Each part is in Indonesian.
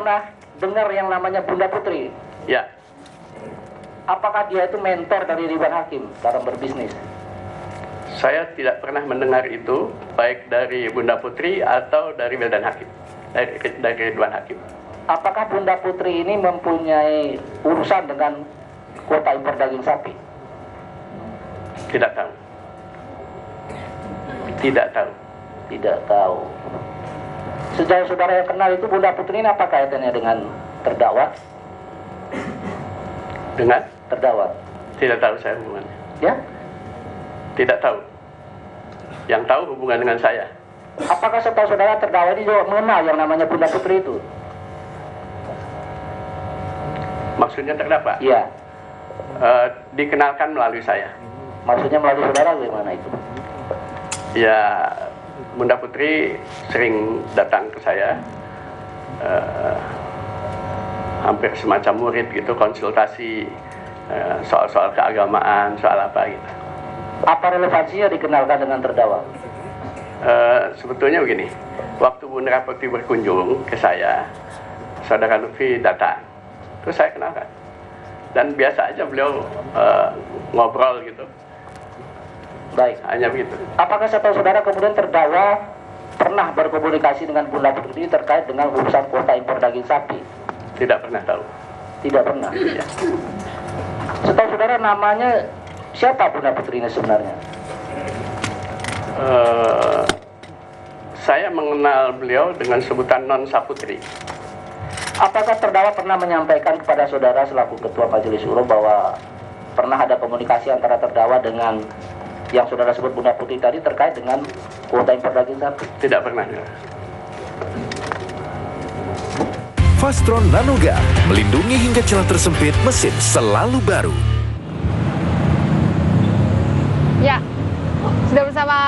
pernah dengar yang namanya Bunda Putri? Ya. Apakah dia itu mentor dari Ridwan Hakim dalam berbisnis? Saya tidak pernah mendengar itu, baik dari Bunda Putri atau dari Wildan Hakim, dari Ridwan Hakim. Apakah Bunda Putri ini mempunyai urusan dengan kuota impor daging sapi? Tidak tahu. Tidak tahu. Tidak tahu. Sejauh saudara yang kenal itu, Bunda Putri ini apa kaitannya dengan terdakwa? Dengan? Terdakwa. Tidak tahu saya hubungannya. Ya? Tidak tahu. Yang tahu hubungan dengan saya. Apakah setahu saudara terdakwa ini juga mengenal yang namanya Bunda Putri itu? Maksudnya terdakwa? Iya. Dikenalkan melalui saya. Maksudnya melalui saudara bagaimana itu? Ya, Bunda Putri sering datang ke saya, hampir semacam murid gitu, konsultasi soal-soal keagamaan, soal apa gitu. Apa relevansinya dikenalkan dengan terdakwa? Sebetulnya begini, waktu Bunda Putri berkunjung ke saya, saudara Lutfi datang, terus saya kenalkan, dan biasa aja beliau ngobrol gitu. Baik. Hanya begitu. Apakah setahu saudara kemudian terdakwa pernah berkomunikasi dengan Bunda Putri terkait dengan urusan kuota impor daging sapi? Tidak pernah tahu. Tidak pernah. Ya. Setahu saudara namanya siapa Bunda Putri ini sebenarnya? Saya mengenal beliau dengan sebutan Non Saputri. Apakah terdakwa pernah menyampaikan kepada saudara selaku ketua majelis syuro bahwa pernah ada komunikasi antara terdakwa dengan yang saudara sebut Bunda Putri tadi terkait dengan kuota impor daging sapi? Tidak pernah. Fastron Nanoga melindungi hingga celah tersempit mesin selalu baru. Ya, sudah bersama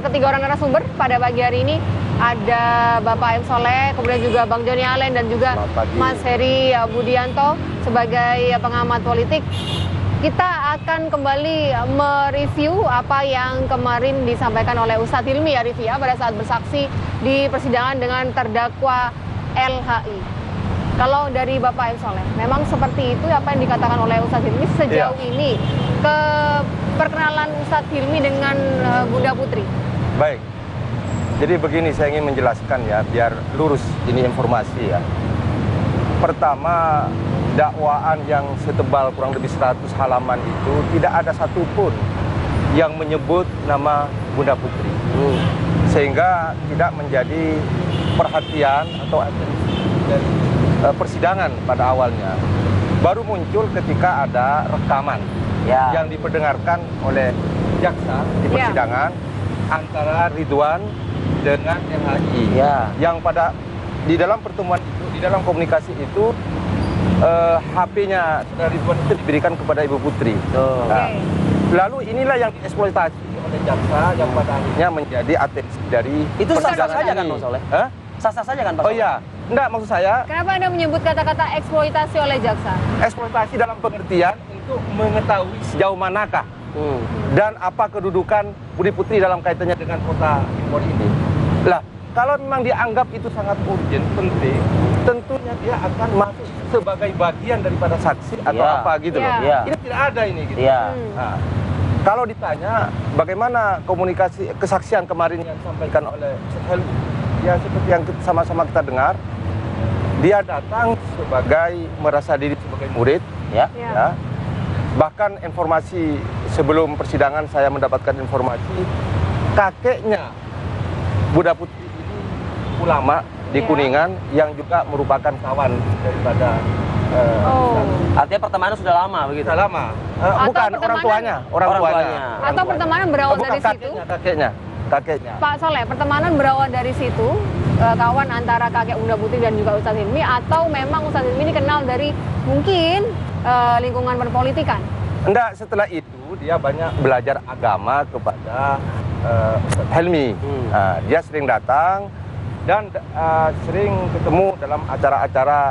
ketiga orang narasumber pada pagi hari ini. Ada Bapak M. Soleh, kemudian juga Bang Joni Allen dan juga Mas Heri Budianto sebagai pengamat politik. Kita akan kembali mereview apa yang kemarin disampaikan oleh Ustadz Hilmi Arifia pada saat bersaksi di persidangan dengan terdakwa LHI. Kalau dari Bapak M. Soleh, memang seperti itu apa yang dikatakan oleh Ustadz Hilmi sejauh ini ke perkenalan Ustadz Hilmi dengan Bunda Putri. Baik, jadi begini saya ingin menjelaskan ya, biar lurus ini informasi ya. Pertama, dakwaan yang setebal kurang lebih 100 halaman itu tidak ada satupun yang menyebut nama Bunda Putri. Sehingga tidak menjadi perhatian atau dari persidangan pada awalnya. Baru muncul ketika ada rekaman yang diperdengarkan oleh jaksa di persidangan antara Ridwan dengan LHI. Yang pada di dalam pertemuan itu, di dalam komunikasi itu HP-nya dari Ridwan itu diberikan kepada Ibu Putri. Nah, lalu inilah yang dieksploitasi oleh jaksa yang pada akhirnya menjadi atensi dari itu sah-sah saja kan, ini. Pak Soleh? Hah? Sah-sah saja kan, Pak Oh Soleh? iya, enggak, maksud saya Kenapa Anda menyebut kata-kata eksploitasi oleh jaksa? eksploitasi dalam pengertian untuk mengetahui sejauh manakah dan apa kedudukan Budi Putri dalam kaitannya dengan kota impor ini. Lah, kalau memang dianggap itu sangat urgent, penting, tentunya dia akan masuk sebagai bagian daripada saksi atau apa gitu loh. Ini tidak ada ini gitu. Nah, kalau ditanya bagaimana komunikasi kesaksian kemarin yang disampaikan oleh Helmi, ya seperti yang sama-sama kita dengar, dia datang sebagai merasa diri sebagai murid, ya. Bahkan informasi sebelum persidangan saya mendapatkan informasi kakeknya Bunda Putri ini ulama di Kuningan yang juga merupakan kawan daripada artinya pertemanan sudah lama begitu? Sudah lama. Bukan orang tuanya. Atau pertemanan berawal bukan dari situ? Kakeknya. Pak Soleh, pertemanan berawal dari situ, kawan antara kakek Bunda Putri dan juga Ustadz Hilmi, atau memang Ustadz Hilmi ini kenal dari mungkin lingkungan berpolitikan? Enggak, setelah itu dia banyak belajar agama kepada Ustadz Helmi. Dia sering datang dan sering ketemu dalam acara-acara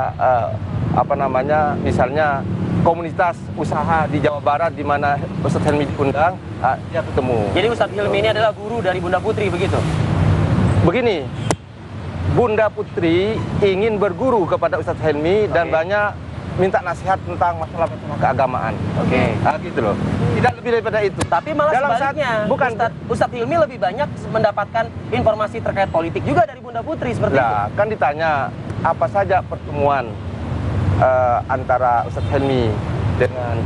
misalnya komunitas usaha di Jawa Barat di mana Ustadz Helmi diundang, dia ketemu. Jadi Ustadz Hilmi ini adalah guru dari Bunda Putri begitu? Begini, Bunda Putri ingin berguru kepada Ustadz Helmi dan banyak minta nasihat tentang masalah-masalah keagamaan. Oke. Gitu loh. Tidak lebih daripada itu. Tapi malah Dalam saat- sebaliknya, bukan. Ustadz Hilmi lebih banyak mendapatkan informasi terkait politik juga dari Bunda Putri seperti itu. Nah, kan ditanya apa saja pertemuan antara Ustadz Helmi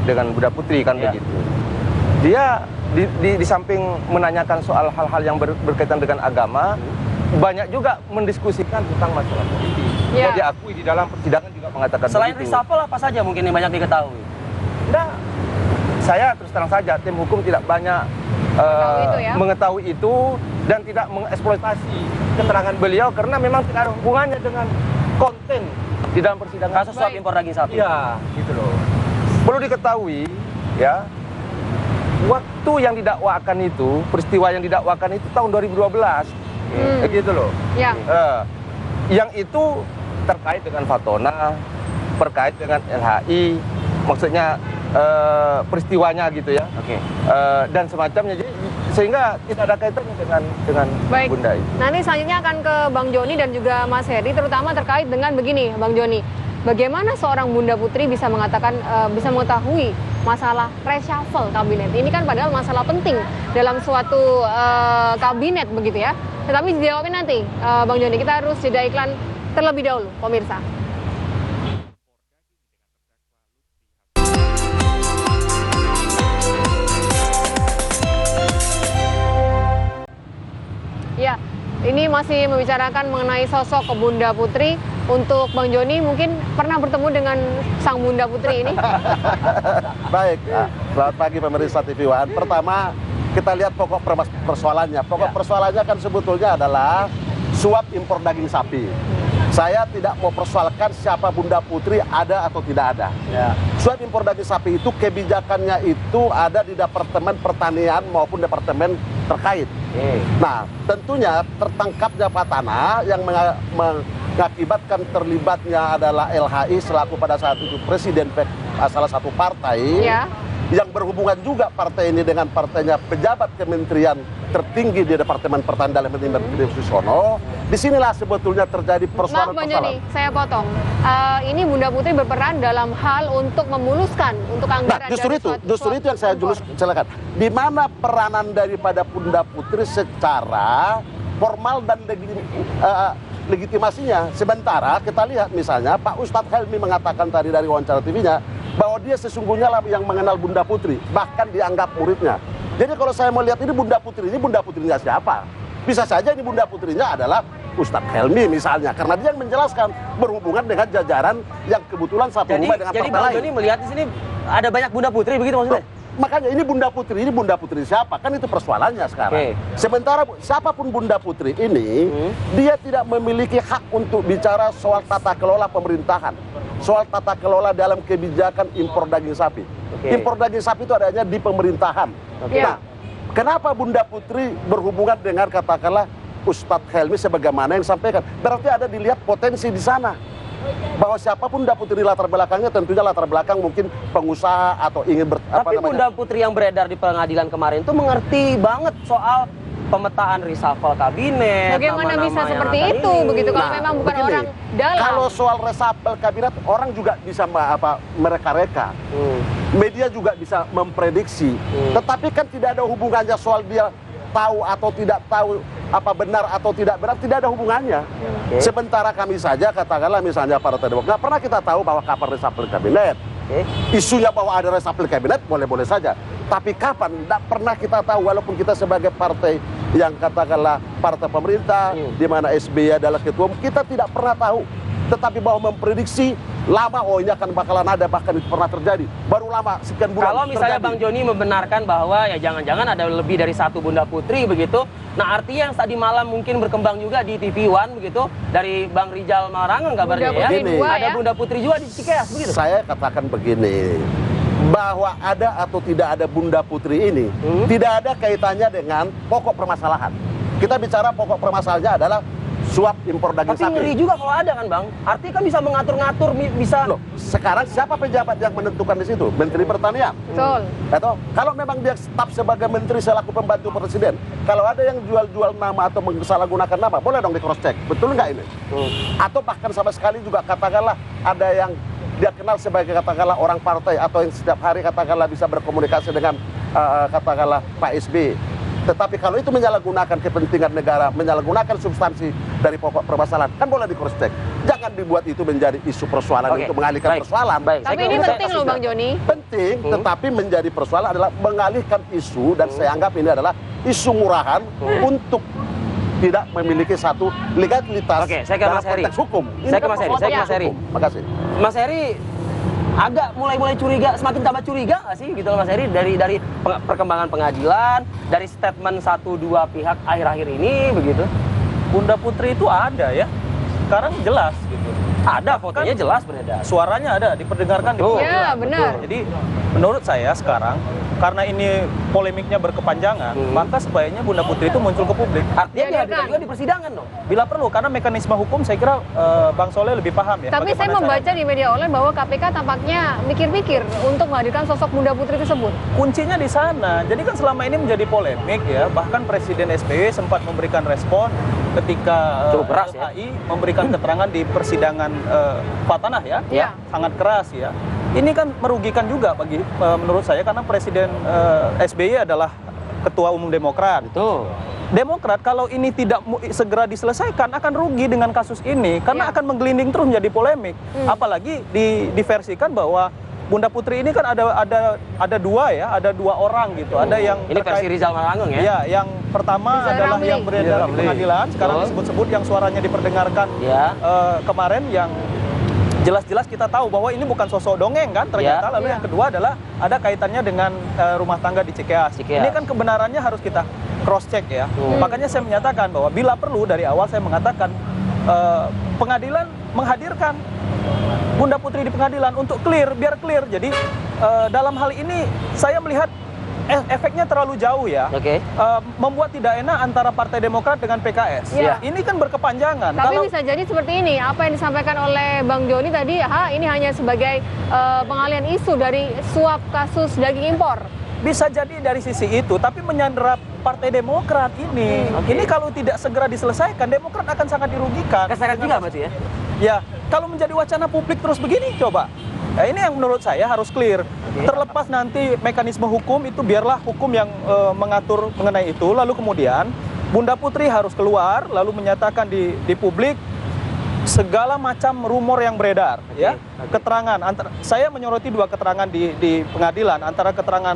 dengan Bunda Putri kan Ya. begitu. Dia di samping menanyakan soal hal-hal yang berkaitan dengan agama, banyak juga mendiskusikan tentang masalah politik. Ya. Dia diakui di dalam persidangan juga mengatakan Selain begitu. reshuffle apa saja mungkin yang banyak diketahui? Nah, saya terus terang saja tim hukum tidak banyak Mengetahui itu ya? mengetahui itu dan tidak mengeksploitasi keterangan beliau karena memang tidak ada hubungannya dengan konten di dalam persidangan. Kasus suap impor daging sapi. Iya, gitu loh. Perlu diketahui ya, waktu yang didakwakan itu, peristiwa yang didakwakan itu tahun 2012. Gitu loh. Ya. Yang itu terkait dengan Fatona, terkait dengan LHI, maksudnya peristiwanya gitu ya. Oke. Dan semacamnya, jadi sehingga tidak ada kaitannya dengan Baik. Bunda itu. Nanti selanjutnya akan ke Bang Joni dan juga Mas Heri, terutama terkait dengan begini, Bang Joni. Bagaimana seorang Bunda Putri bisa mengatakan, bisa mengetahui masalah reshuffle kabinet? Ini kan padahal masalah penting dalam suatu kabinet begitu ya. Tetapi dijawabin nanti, Bang Joni. Kita harus jeda iklan terlebih dahulu, pemirsa. Ya, ini masih membicarakan mengenai sosok Bunda Putri. Untuk Bang Joni mungkin pernah bertemu dengan sang Bunda Putri ini? Baik, selamat pagi pemirsa TV One. Pertama, kita lihat pokok persoalannya. Pokok persoalannya kan sebetulnya adalah suap impor daging sapi. Saya tidak mau persoalkan siapa Bunda Putri ada atau tidak ada. Suap impor daging sapi itu kebijakannya itu ada di Departemen Pertanian maupun Departemen terkait. Nah, tentunya tertangkapnya Fatana yang mengakibatkan terlibatnya adalah LHI selaku pada saat itu presiden salah satu partai. Ya. Yang berhubungan juga partai ini dengan partainya pejabat kementerian tertinggi di Departemen Pertanian dalam ini Menteri Susono. Disinilah sebetulnya terjadi Maaf Bang Joni, persoalan-persoalan. saya potong. Ini Bunda Putri berperan dalam hal untuk memuluskan untuk Nah, anggaran justru itu yang saya silakan. Di mana peranan daripada Bunda Putri secara formal dan legitimasinya. Sementara kita lihat misalnya Pak Ustadz Helmi mengatakan tadi dari wawancara TV-nya bahwa dia sesungguhnya lah yang mengenal Bunda Putri, bahkan dianggap muridnya. Jadi kalau saya mau lihat ini Bunda Putrinya siapa? Bisa saja ini Bunda Putrinya adalah Ustadz Helmi misalnya, karena dia yang menjelaskan berhubungan dengan jajaran yang kebetulan satu rumah dengan Jadi partai Bang lain. Joni melihat di sini ada banyak Bunda Putri begitu maksudnya? Makanya ini Bunda Putri siapa? Kan itu persoalannya sekarang. Oke. Sementara siapapun Bunda Putri ini, dia tidak memiliki hak untuk bicara soal tata kelola pemerintahan, soal tata kelola dalam kebijakan impor daging sapi. Oke. Impor daging sapi itu adanya di pemerintahan. Oke. Nah, kenapa Bunda Putri berhubungan dengan katakanlah Ustadz Helmi sebagaimana yang disampaikan? Berarti ada dilihat potensi di sana. Bahwa siapapun Bunda Putri latar belakangnya tentunya latar belakang mungkin pengusaha atau ingin Tapi Bunda Putri yang beredar di pengadilan kemarin itu mengerti banget soal pemetaan reshuffle kabinet. Bagaimana nama-nama bisa yang seperti akan itu ini. begitu kalau Nah, memang bukan begini, orang dalam? Kalau soal resapel kabinet orang juga bisa mereka-reka. Media juga bisa memprediksi. Tetapi kan tidak ada hubungannya soal dia tahu atau tidak tahu, apa benar atau tidak benar, tidak ada hubungannya. Sementara kami saja katakanlah misalnya Partai Demokrat, nggak pernah kita tahu bahwa kapan resapel kabinet. Isunya bahwa ada resapel kabinet boleh-boleh saja. Tapi kapan? Tidak pernah kita tahu, walaupun kita sebagai partai yang katakanlah partai pemerintah, di mana SBY adalah ketua, kita tidak pernah tahu. Tetapi bahwa memprediksi lama, oh ini akan bakalan ada, bahkan itu pernah terjadi. Baru lama, sekian bulan Kalau misalnya terjadi. Bang Joni membenarkan bahwa ya jangan-jangan ada lebih dari satu Bunda Putri begitu. Nah artinya yang tadi malam mungkin berkembang juga di TV One begitu. Dari Bang Rijal Marangan kabarnya Bunda ya. Putri Begini. dua Ada ya? Bunda Putri juga di Cikeas begitu. Saya katakan begini, bahwa ada atau tidak ada Bunda Putri ini tidak ada kaitannya dengan pokok permasalahan. Kita bicara pokok permasalahannya adalah suap impor daging Tapi sapi. ngeri juga kalau ada kan Bang. Artinya kan bisa mengatur-ngatur, bisa... Loh, sekarang siapa pejabat yang menentukan di situ? Menteri Pertanian. Betul. Atau kalau memang dia tetap sebagai menteri selaku pembantu presiden, kalau ada yang jual-jual nama atau mensalahgunakan nama, boleh dong di cross check. Betul nggak ini? Atau bahkan sama sekali juga katakanlah ada yang dia kenal sebagai katakanlah orang partai atau yang setiap hari katakanlah bisa berkomunikasi dengan katakanlah Pak SBY. Tetapi kalau itu menyalahgunakan kepentingan negara, menyalahgunakan substansi dari pokok permasalahan, kan boleh di cross check. Jangan dibuat itu menjadi isu persoalan untuk mengalihkan persoalan. Tapi ini penting loh Bang Joni. Penting, tetapi menjadi persoalan adalah mengalihkan isu dan saya anggap ini adalah isu murahan untuk tidak memiliki satu legalitas Oke, saya ke Mas Heri. konteks hukum. Saya ke Mas Heri, saya ke Mas Heri. Makasih. Mas Heri agak mulai curiga, semakin tambah curiga nggak sih gitu loh Mas Heri dari perkembangan pengadilan, dari statement 1-2 pihak akhir-akhir ini begitu. Bunda Putri itu ada ya. Sekarang jelas gitu. Ada fotonya jelas beredar. Suaranya ada, diperdengarkan di Iya, benar. Jadi menurut saya sekarang karena ini polemiknya berkepanjangan, maka sebaiknya Bunda Putri itu muncul ke publik. Artinya dihadirkan juga di persidangan dong. Bila perlu, karena mekanisme hukum saya kira Bang Soleh lebih paham ya. Tapi saya membaca di media online bahwa KPK tampaknya mikir-mikir untuk menghadirkan sosok Bunda Putri tersebut. Kuncinya di sana. Jadi kan selama ini menjadi polemik ya. Bahkan Presiden SBY sempat memberikan respon ketika Cukup keras, ya? LHI memberikan keterangan di persidangan Fatanah ya. Iya. Sangat keras ya. Ini kan merugikan juga bagi menurut saya karena Presiden SBY adalah Ketua Umum Demokrat. Betul. Demokrat kalau ini tidak segera diselesaikan akan rugi dengan kasus ini karena akan menggelinding terus menjadi polemik. Apalagi diversikan bahwa Bunda Putri ini kan ada dua ya, ada dua orang gitu. Ada yang Ini versi Rizal Malangung ya? Iya, yang pertama Rizal adalah Ramli. yang beredar di pengadilan. Sekarang Betul. disebut-sebut yang suaranya diperdengarkan kemarin yang jelas-jelas kita tahu bahwa ini bukan sosok dongeng kan ternyata. Lalu yang kedua adalah ada kaitannya dengan rumah tangga di Cikeas. Ini kan kebenarannya harus kita cross check ya. Makanya saya menyatakan bahwa bila perlu dari awal saya mengatakan pengadilan menghadirkan Bunda Putri di pengadilan untuk biar clear. Jadi dalam hal ini saya melihat efeknya terlalu jauh ya. Membuat tidak enak antara Partai Demokrat dengan PKS. Ya. Ini kan berkepanjangan. Tapi bisa jadi seperti ini, apa yang disampaikan oleh Bang Joni tadi, ini hanya sebagai pengalihan isu dari suap kasus daging impor. Bisa jadi dari sisi itu, tapi menyandera Partai Demokrat ini. Ini kalau tidak segera diselesaikan, Demokrat akan sangat dirugikan. Keseret juga berarti ya? Ya, kalau menjadi wacana publik terus begini, coba. Ya, ini yang menurut saya harus clear. Terlepas nanti mekanisme hukum itu biarlah hukum yang mengatur mengenai itu. Lalu kemudian Bunda Putri harus keluar, lalu menyatakan di publik segala macam rumor yang beredar, ya. Keterangan saya menyoroti dua keterangan di pengadilan antara keterangan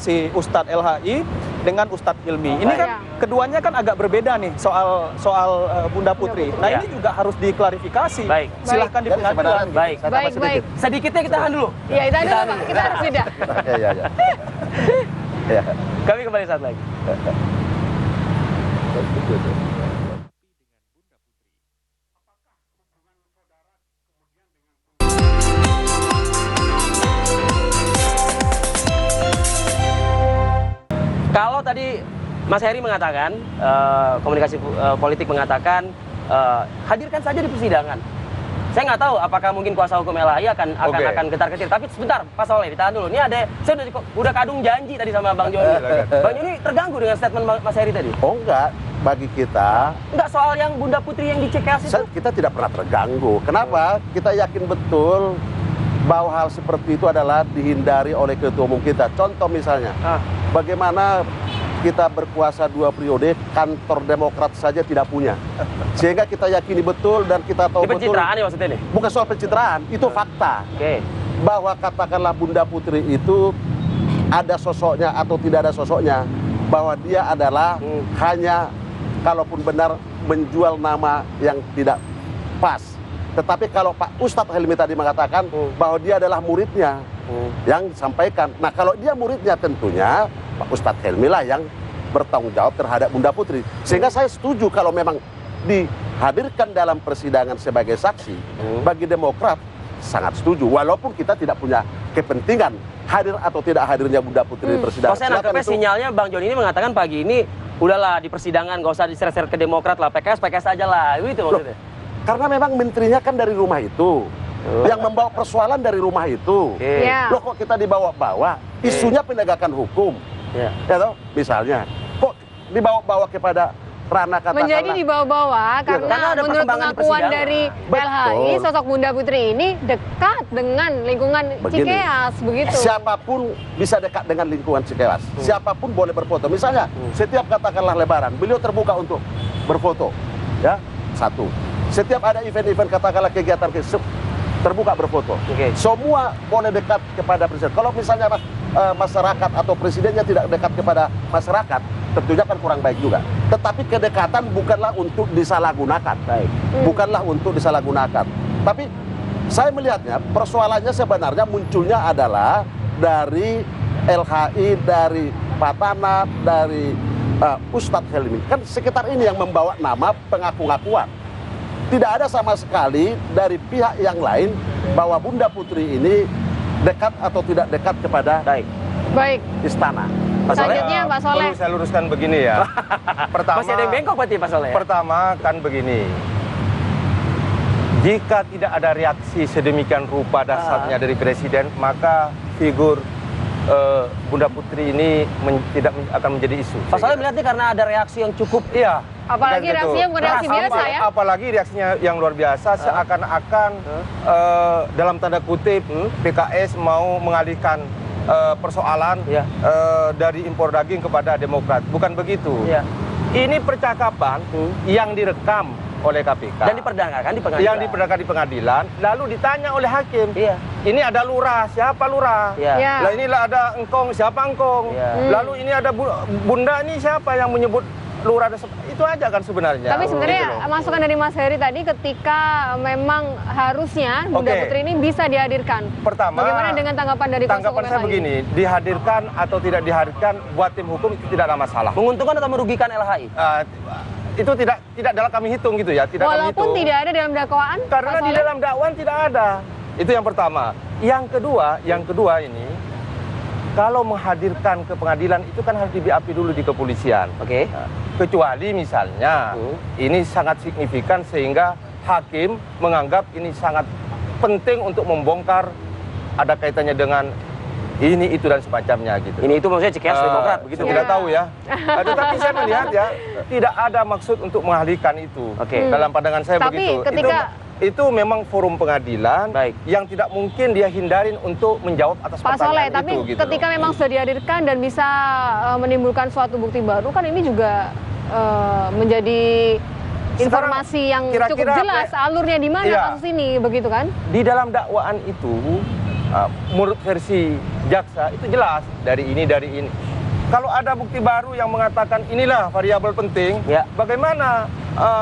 si Ustadz LHI dengan Ustadz Hilmi. Ini kan keduanya kan agak berbeda nih soal Bunda Putri. Nah, ini juga harus diklarifikasi. Silahkan di pengadilan. Baik. Sedikitnya kita tahan dulu. Iya, itu dulu Pak. Kita harus jeda. Ya. Kami kembali saat lagi. Kalau tadi Mas Heri mengatakan, komunikasi politik mengatakan, hadirkan saja di persidangan. Saya nggak tahu apakah mungkin kuasa hukum LHI akan ketar-ketir. Tapi sebentar, Pak Soleh, ditahan dulu. Ini saya udah kadung janji tadi sama Bang Joni. Bang Joni terganggu dengan statement Mas Heri tadi? Oh enggak, bagi kita Enggak, soal yang Bunda Putri yang di Cikeas itu? kita tidak pernah terganggu. Kenapa? Kita yakin betul bahwa hal seperti itu adalah dihindari oleh ketua umum kita. Contoh misalnya, bagaimana kita berkuasa 2 periode, kantor Demokrat saja tidak punya. Sehingga kita yakini betul dan kita tahu betul. Pencitraan ya maksudnya nih? Bukan soal pencitraan, itu fakta. Bahwa katakanlah Bunda Putri itu ada sosoknya atau tidak ada sosoknya. Bahwa dia adalah hanya, kalaupun benar, menjual nama yang tidak pas. Tetapi kalau Pak Ustadz Helmi tadi mengatakan bahwa dia adalah muridnya yang disampaikan. Nah, kalau dia muridnya tentunya Pak Ustadz Helmi lah yang bertanggung jawab terhadap Bunda Putri. Sehingga saya setuju kalau memang dihadirkan dalam persidangan sebagai saksi. Bagi Demokrat sangat setuju. Walaupun kita tidak punya kepentingan hadir atau tidak hadirnya Bunda Putri di persidangan. Saya nangkepnya sinyalnya Bang Joni ini mengatakan pagi ini udahlah di persidangan nggak usah diseret-seret ke Demokrat lah, PKS aja lah, itu maksudnya. Karena memang menterinya kan dari rumah itu, yang membawa persoalan dari rumah itu. Ya. Loh kok kita dibawa-bawa? Isunya penegakan hukum, Ya. ya toh? Misalnya, kok dibawa-bawa kepada ranah katakanlah Menjadi dibawa-bawa karena Karena ada menurut perkembangan di pengakuan persidangan. dari Betul. LHI, sosok Bunda Putri ini dekat dengan lingkungan Begini. Cikeas, begitu. Siapapun bisa dekat dengan lingkungan Cikeas. Siapapun boleh berfoto. Misalnya, setiap katakanlah Lebaran, beliau terbuka untuk berfoto. Ya, satu. Setiap ada event-event katakanlah kegiatan terbuka berfoto. Oke. Semua boleh dekat kepada presiden. Kalau misalnya masyarakat atau presidennya tidak dekat kepada masyarakat, tentunya kan kurang baik juga. Tetapi kedekatan bukanlah untuk disalahgunakan. Baik. Bukanlah untuk disalahgunakan. Tapi saya melihatnya persoalannya sebenarnya munculnya adalah dari LHI, dari Pak Tanat, dari Ustadz Helmi. Kan sekitar ini yang membawa nama pengaku-ngakuan. Tidak ada sama sekali dari pihak yang lain bahwa Bunda Putri ini dekat atau tidak dekat kepada Baik. istana. Pak Soleh? Selanjutnya Pak Soleh. Perlu saya luruskan begini ya. Pertama, Masih ada yang bengkok berarti Pak Soleh? Pertama kan begini. Jika tidak ada reaksi sedemikian rupa dasarnya dari presiden, maka figur Bunda Putri ini tidak akan menjadi isu. Pak Soleh melihatnya karena ada reaksi yang cukup. Iya. Apalagi dan gitu. reaksinya bukan reaksi biasa ya. Apalagi reaksinya yang luar biasa, seakan-akan dalam tanda kutip PKS mau mengalihkan persoalan Iya. dari impor daging kepada Demokrat. Bukan begitu. Iya. Ini percakapan yang direkam oleh KPK. Dan diperdagangkan di pengadilan. Yang diperdagangkan di pengadilan, lalu ditanya oleh hakim. Iya. Ini ada lurah, siapa lurah? Iya. Ya. Lah inilah ada engkong, siapa engkong? Iya. Lalu ini ada bunda, ini siapa yang menyebut lurah? Itu aja kan sebenarnya. Tapi sebenarnya Gitu loh. masukan dari Mas Heri tadi ketika memang harusnya Bunda Oke. Putri ini bisa dihadirkan. Pertama, Bagaimana dengan tanggapan dari kuasa tanggapan hukum saya LHI? begini, dihadirkan atau tidak dihadirkan buat tim hukum itu tidak ada masalah. Menguntungkan atau merugikan LHI? Itu tidak dalam kami hitung gitu ya, tidak kami Walaupun hitung. tidak ada dalam dakwaan, Karena Pak di Soleh? dalam dakwaan tidak ada. Itu yang pertama. Yang kedua ini, kalau menghadirkan ke pengadilan itu kan harus di-BAP dulu di kepolisian. Oke. Kecuali misalnya ini sangat signifikan sehingga hakim menganggap ini sangat penting untuk membongkar, ada kaitannya dengan ini itu dan semacamnya gitu. Ini itu maksudnya Cikeas Demokrat begitu. Saya tidak tahu ya. Tetapi saya melihat ya tidak ada maksud untuk mengalihkan itu. Oke. Dalam pandangan saya Tapi begitu. ketika- itu memang forum pengadilan Baik. yang tidak mungkin dia hindarin untuk menjawab atas Pak Soleh, pertanyaan tapi itu gitu ketika loh. memang sudah dihadirkan dan bisa menimbulkan suatu bukti baru, kan ini juga menjadi informasi yang cukup kira-kira jelas alurnya di mana Iya. kasus ini, begitu kan? Di dalam dakwaan itu menurut versi jaksa itu jelas dari ini. Kalau ada bukti baru yang mengatakan inilah variabel penting, Ya. bagaimana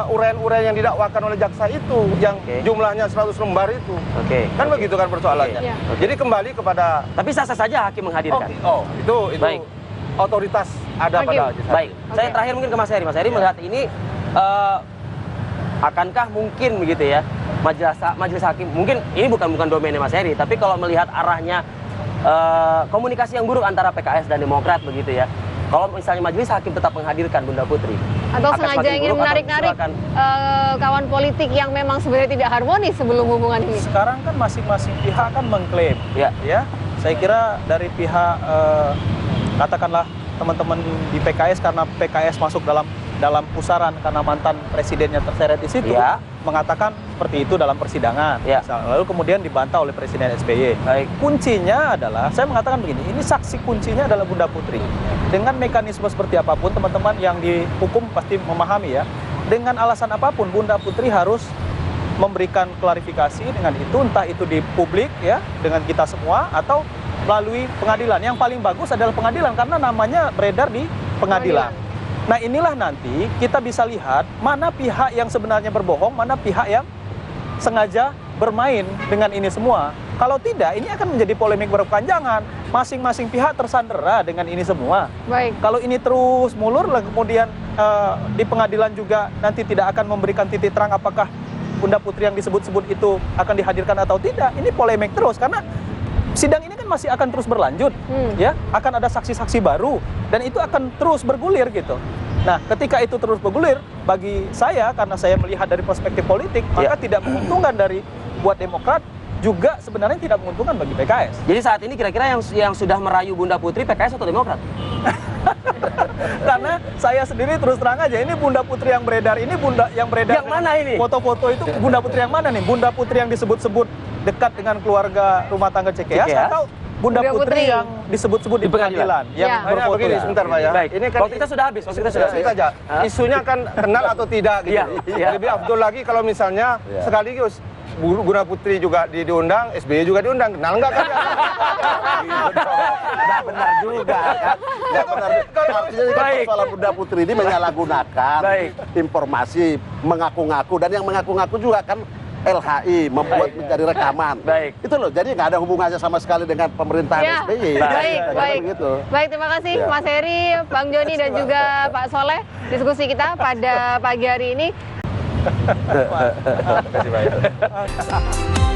uraian-uraian yang didakwakan oleh jaksa itu yang Oke. jumlahnya 100 lembar itu? Oke. Kan begitu kan persoalannya. Iya. Jadi kembali kepada Tapi sah-sah saja hakim menghadirkan. itu Baik. otoritas ada Hakim. pada majelis hakim. Baik, saya Oke. terakhir mungkin ke Mas Heri. Mas Heri melihat ini akankah mungkin begitu ya majelis hakim, mungkin ini bukan domainnya Mas Heri, tapi kalau melihat arahnya komunikasi yang buruk antara PKS dan Demokrat begitu ya, kalau misalnya majelis hakim tetap menghadirkan Bunda Putri Atau akan sengaja semakin ingin buruk atau menarik-narik justru akan- kawan politik yang memang sebenarnya tidak harmonis sebelum hubungan ini? Sekarang kan masing-masing pihak kan mengklaim, Ya. ya. Saya kira dari pihak katakanlah teman-teman di PKS, karena PKS masuk dalam pusaran karena mantan presidennya terseret di situ, Ya. mengatakan seperti itu dalam persidangan. Ya. Lalu kemudian dibantah oleh Presiden SBY. Baik. Kuncinya adalah, saya mengatakan begini, ini saksi kuncinya adalah Bunda Putri. Dengan mekanisme seperti apapun, teman-teman yang dihukum pasti memahami ya. Dengan alasan apapun, Bunda Putri harus memberikan klarifikasi dengan itu, entah itu di publik ya, dengan kita semua, atau melalui pengadilan. Yang paling bagus adalah pengadilan, karena namanya beredar di pengadilan. Nah inilah nanti kita bisa lihat mana pihak yang sebenarnya berbohong, mana pihak yang sengaja bermain dengan ini semua. Kalau tidak, ini akan menjadi polemik berkepanjangan. Masing-masing pihak tersandera dengan ini semua. Baik. Kalau ini terus mulur, lah kemudian di pengadilan juga nanti tidak akan memberikan titik terang apakah Bunda Putri yang disebut-sebut itu akan dihadirkan atau tidak. Ini polemik terus karena sidang ini kan masih akan terus berlanjut, ya, akan ada saksi-saksi baru dan itu akan terus bergulir gitu. Nah, ketika itu terus bergulir, bagi saya, karena saya melihat dari perspektif politik, maka tidak menguntungkan buat Demokrat, juga sebenarnya tidak menguntungkan bagi PKS. Jadi saat ini kira-kira yang sudah merayu Bunda Putri PKS atau Demokrat? Karena saya sendiri terus terang aja, ini Bunda Putri yang beredar, Yang mana ini? Foto-foto itu Bunda Putri yang mana nih? Bunda Putri yang disebut-sebut dekat dengan keluarga rumah tangga Cikeas atau Bunda Putri yang disebut-sebut di pengadilan? Yang berfoto begini, sebentar Pak ya. Baik, Ini kan waktu kita sudah habis. saja. Isunya kan kenal atau tidak gitu. Lebih afdol lagi kalau misalnya sekaligus Bunda Putri juga diundang, SBY juga diundang. Kenal enggak kan? Nggak benar juga kan? Nggak benar. Artinya kan persoalan Bunda Putri ini menyalahgunakan informasi, mengaku-ngaku, dan yang mengaku-ngaku juga kan LHI membuat mencari rekaman. Itu loh, jadi nggak ada hubungannya sama sekali dengan pemerintahan SBY. Baik. Gitu. Baik, terima kasih Mas Heri, Bang Joni, dan juga Pak Soleh. Diskusi kita pada pagi hari ini. Terima kasih banyak.